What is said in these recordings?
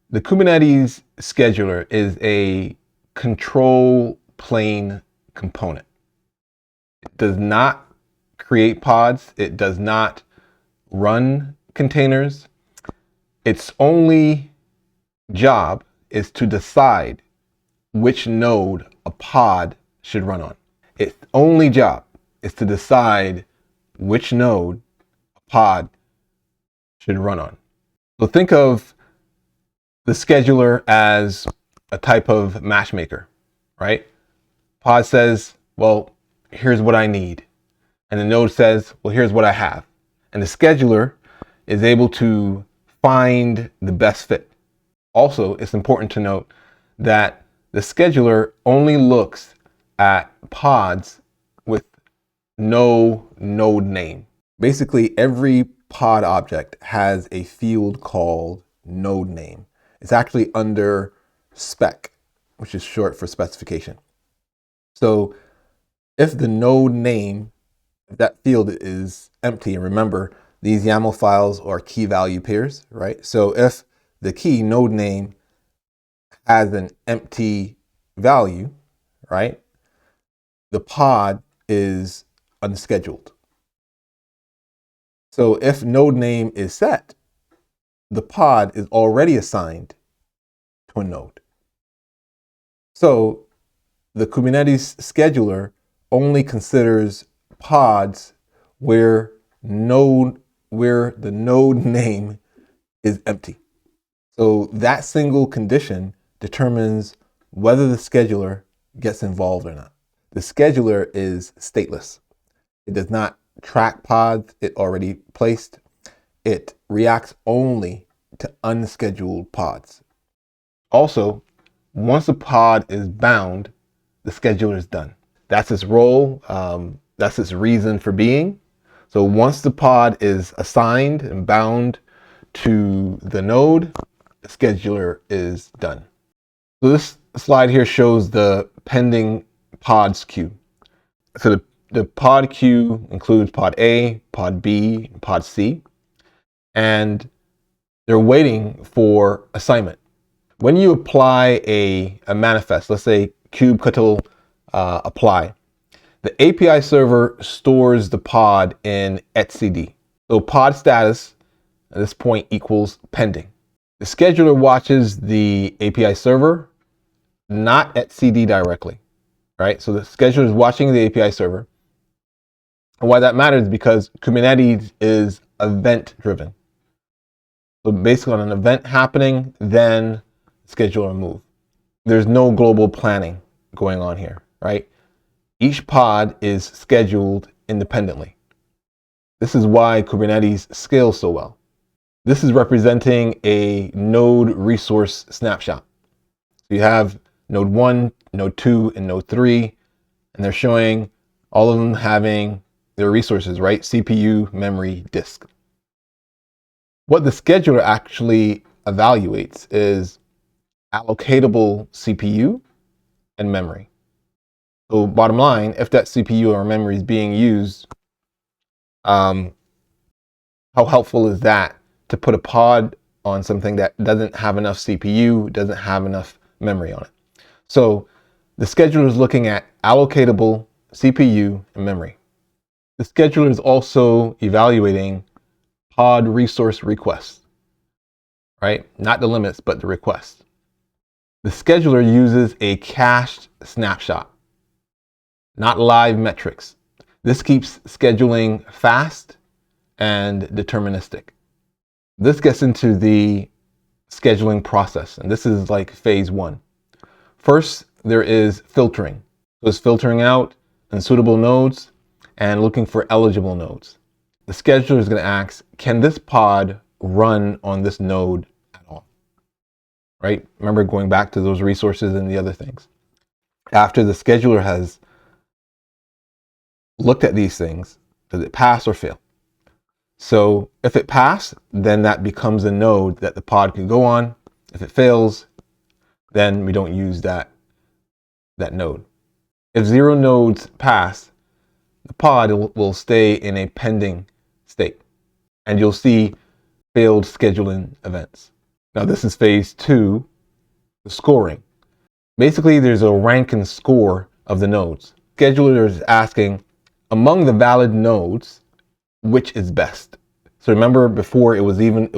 The Kubernetes Scheduler is a control plane component. It does not create pods. It does not run containers. Its only job is to decide which node a pod should run on. Its only job is to decide which node a pod should run on. So think of the scheduler as a type of matchmaker, right? Pod says, well, here's what I need. And the node says, well, here's what I have. And the scheduler is able to find the best fit. Also, it's important to note that the scheduler only looks at pods with no node name. Basically, every pod object has a field called node name. It's actually under spec, which is short for specification. So if the node name, if that field is empty, and remember, these YAML files are key value pairs, right? So if the key node name has an empty value, right, the pod is unscheduled. So if node name is set, the pod is already assigned to a node. So the Kubernetes scheduler only considers pods where the node name is empty. So that single condition determines whether the scheduler gets involved or not. The scheduler is stateless. It does not track pods it already placed. It reacts only to unscheduled pods. Also, once a pod is bound, the scheduler is done. That's its role. That's its reason for being. So once the pod is assigned and bound to the node, the scheduler is done. So this slide here shows the pending pods queue. So the pod queue includes pod A, pod B, and pod C, and they're waiting for assignment. When you apply a manifest, let's say kubectl apply, the API server stores the pod in etcd. So pod status at this point equals pending. The scheduler watches the API server, not etcd directly, right? So the scheduler is watching the API server. And why that matters is because Kubernetes is event driven. So basically on an event happening, then the scheduler will move. There's no global planning going on here, right? Each pod is scheduled independently. This is why Kubernetes scales so well. This is representing a node resource snapshot. So you have node 1, node 2, and node 3, and they're showing all of them having their resources, right? CPU, memory, disk. What the scheduler actually evaluates is allocatable CPU and memory. So bottom line, if that CPU or memory is being used, how helpful is that to put a pod on something that doesn't have enough CPU, doesn't have enough memory on it? So the scheduler is looking at allocatable CPU and memory. The scheduler is also evaluating pod resource requests, right? Not the limits, but the requests. The scheduler uses a cached snapshot, not live metrics. This keeps scheduling fast and deterministic. This gets into the scheduling process, and this is like phase 1. First, there is filtering. So it's filtering out unsuitable nodes and looking for eligible nodes. The scheduler is going to ask, can this pod run on this node at all? Right? Remember going back to those resources and the other things. After the scheduler has looked at these things, does it pass or fail? So if it passed, then that becomes a node that the pod can go on. If it fails, then we don't use that node. If 0 nodes pass, the pod will stay in a pending state, and you'll see failed scheduling events. Now this is phase 2, the scoring. Basically, there's a rank and score of the nodes. Scheduler is asking, among the valid nodes, which is best? So remember before it was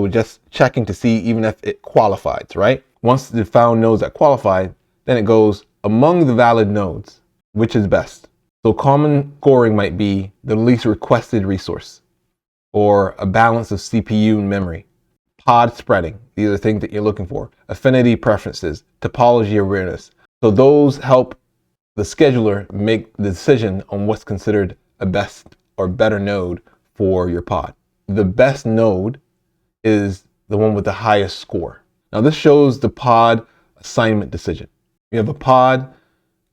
just checking to see even if it qualifies, right? Once it found nodes that qualified, then it goes among the valid nodes, which is best? So common scoring might be the least requested resource, or a balance of CPU and memory. Pod spreading, these are things that you're looking for. Affinity preferences, topology awareness. So those help the scheduler make the decision on what's considered a best or better node for your pod. The best node is the one with the highest score. Now this shows the pod assignment decision. You have a pod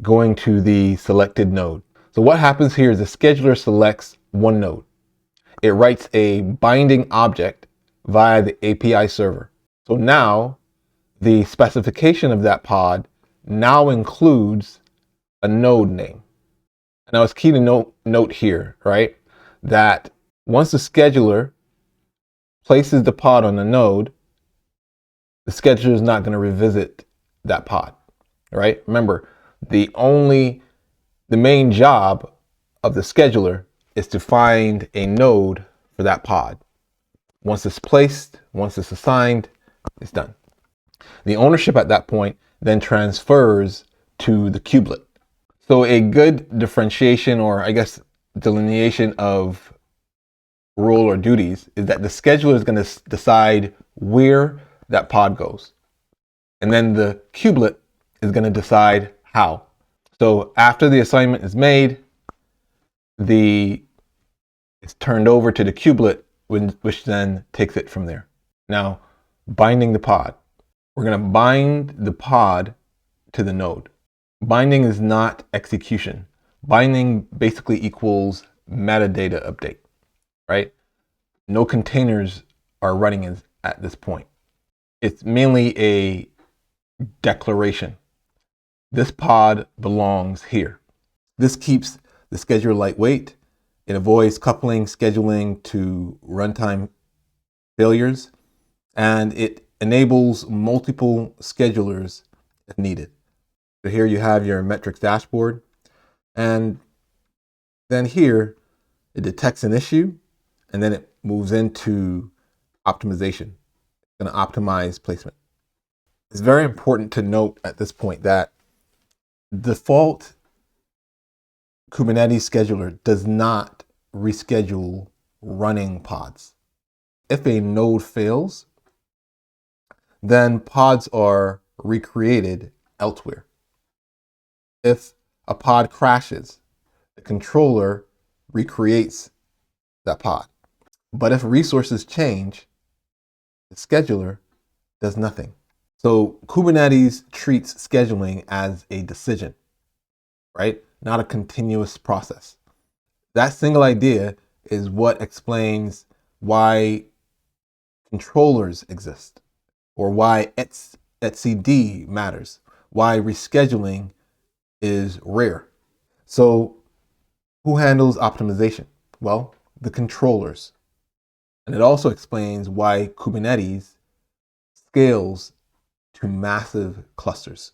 going to the selected node. So what happens here is the scheduler selects one node. It writes a binding object via the API server. So now the specification of that pod now includes a node name. Now it's key to note here, right, that once the scheduler places the pod on the node, the scheduler is not going to revisit that pod, right? Remember, the main job of the scheduler is to find a node for that pod. Once it's placed, once it's assigned, it's done. The ownership at that point then transfers to the kubelet. So a good differentiation, or I guess delineation of role or duties, is that the scheduler is going to decide where that pod goes. And then the kubelet is going to decide how. So after the assignment is made, it's turned over to the kubelet, which then takes it from there. Now, binding the pod. We're going to bind the pod to the node. Binding is not execution. Binding basically equals metadata update, right? No containers are running at this point. It's mainly a declaration. This pod belongs here. This keeps the scheduler lightweight. It avoids coupling scheduling to runtime failures, and it enables multiple schedulers if needed. So here you have your metrics dashboard, and then here it detects an issue, and then it moves into optimization. It's going to optimize placement. It's very important to note at this point that default Kubernetes scheduler does not reschedule running pods. If a node fails, then pods are recreated elsewhere. If a pod crashes, the controller recreates that pod. But if resources change, the scheduler does nothing. So Kubernetes treats scheduling as a decision, right? Not a continuous process. That single idea is what explains why controllers exist, or why etcd matters, why rescheduling is rare. So who handles optimization? Well, the controllers. And it also explains why Kubernetes scales to massive clusters.